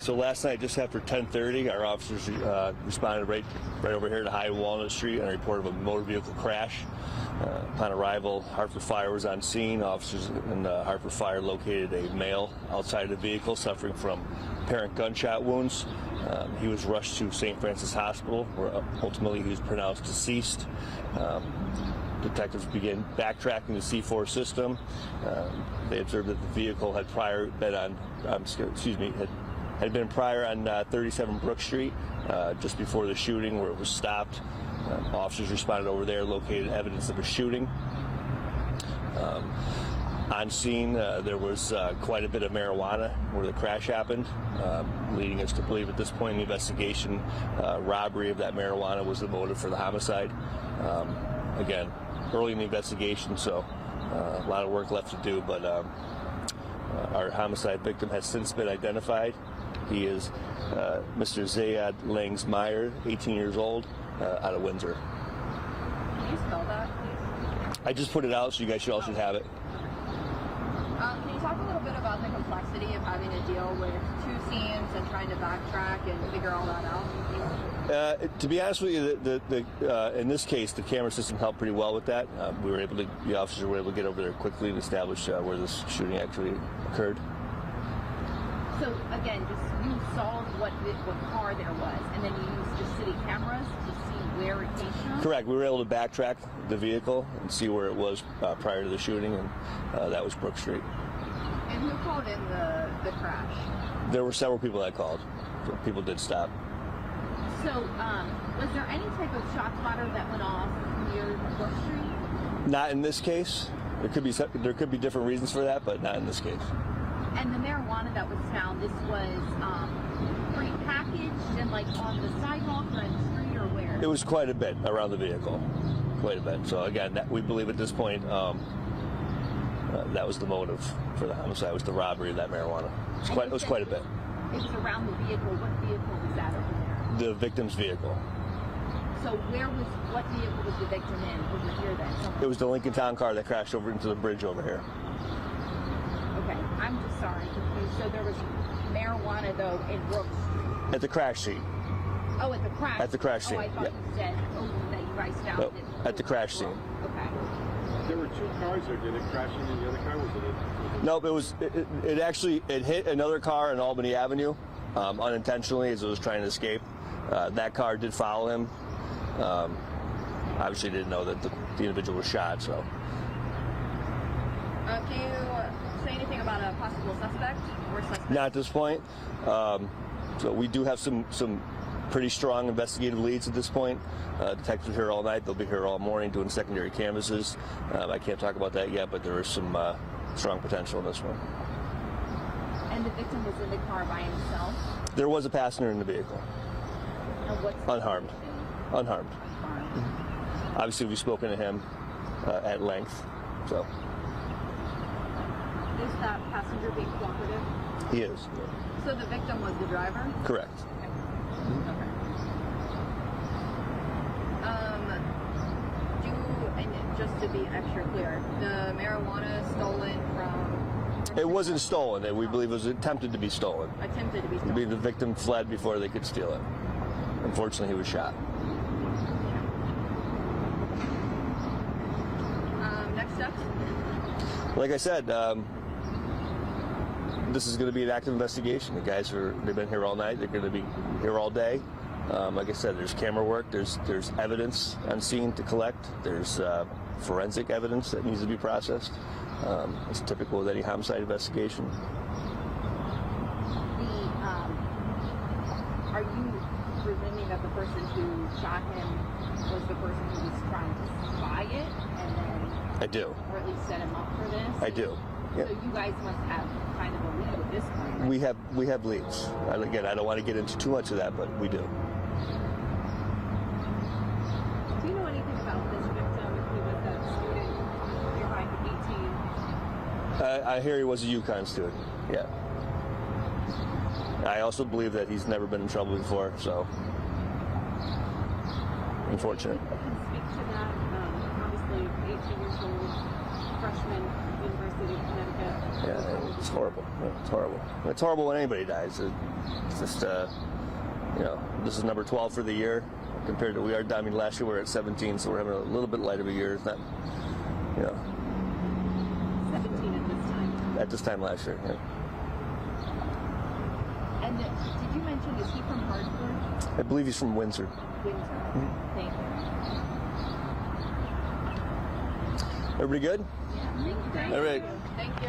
So last night, just after 10:30, our officers responded right over here to High Walnut Street on a report of a motor vehicle crash. Upon arrival, Hartford Fire was on scene. Officers in Hartford Fire located a male outside the vehicle suffering from apparent gunshot wounds. He was rushed to St. Francis Hospital, where ultimately he was pronounced deceased. Detectives began backtracking the C4 system. They observed that the vehicle had had been prior on 37 Brook Street just before the shooting, where it was stopped. Officers responded over there, located evidence of a shooting. On scene, there was quite a bit of marijuana where the crash happened, leading us to believe at this point in the investigation, robbery of that marijuana was the motive for the homicide. Again, early in the investigation, so a lot of work left to do, but our homicide victim has since been identified. He is Mr. Zayad Langsmeyer, 18 years old, out of Windsor. Can you spell that, please? I just put it out, so you guys all should have it. Can you talk a little bit about the complexity of having to deal with two scenes and trying to backtrack and figure all that out? To be honest with you, in this case, the camera system helped pretty well with that. The officers were able to get over there quickly and establish where this shooting actually occurred. So again, you saw what car there was, and then you used the city cameras to see where it came from? Correct. We were able to backtrack the vehicle and see where it was prior to the shooting, and that was Brook Street. And who called in the crash? There were several people that called. People did stop. So, was there any type of shot spotter that went off near Brook Street? Not in this case. There could be different reasons for that, but not in this case. And the marijuana that was found, this was pre-packaged and like on the sidewalk or in the street or where? It was quite a bit around the vehicle, quite a bit. So again, we believe at this point that was the motive for the homicide, was the robbery of that marijuana. It was quite a bit. It was around the vehicle. What vehicle was that over there? The victim's vehicle. So what vehicle was the victim in over here then? It was the Lincoln Town car that crashed over into the bridge over here. Okay, I'm just sorry. So there was marijuana though in Brook Street? At the crash scene. Oh, at the crash. At the crash scene. Oh, I thought you said that you guys found No, it. at the crash scene. Okay. There were two cars, or did it crash into the other car? Nope, it hit another car on Albany Avenue unintentionally as it was trying to escape. That car did follow him. Obviously didn't know that the individual was shot, so. Can you say anything about a possible suspect or suspect? Not at this point. So we do have some pretty strong investigative leads at this point. Detectives are here all night. They'll be here all morning doing secondary canvasses. I can't talk about that yet, but there is some strong potential in this one. And the victim was in the car by himself? There was a passenger in the vehicle. And what's Unharmed. Unharmed. Obviously, we've spoken to him at length. So. Is that passenger being cooperative? He is. So the victim was the driver? Correct. Okay. And just to be extra clear, the marijuana stolen from... It wasn't stolen. We believe it was attempted to be stolen. Attempted to be stolen. The victim fled before they could steal it. Unfortunately, he was shot. Next steps? Like I said, this is going to be an active investigation. The guys they've been here all night. They're going to be here all day. Like I said, there's camera work. There's evidence on scene to collect. There's forensic evidence that needs to be processed. It's typical of any homicide investigation. Are you presuming that the person who shot him was the person who was trying to buy it, and then I do. Or at least set him up for this? I do. Yeah. So you guys must have kind of a lead at this point, right? We have leads. Again, I don't want to get into too much of that, but we do. Do you know anything about this victim? He was a student nearby the 18. I hear he was a UConn student. Yeah. I also believe that he's never been in trouble before, so unfortunate. You can speak to that. Obviously, 18 years old. freshman, University of Connecticut. Yeah, it's horrible. It's horrible. It's horrible when anybody dies. It's just, this is number 12 for the year compared to I mean, last year we were at 17, so we're having a little bit light of a year. It's not, 17 at this time. at this time last year. Yeah. And did you mention, is he from Hartford? I believe he's from Windsor. Windsor. Thank you. Everybody good? Yeah, thank you. All right. Thank you.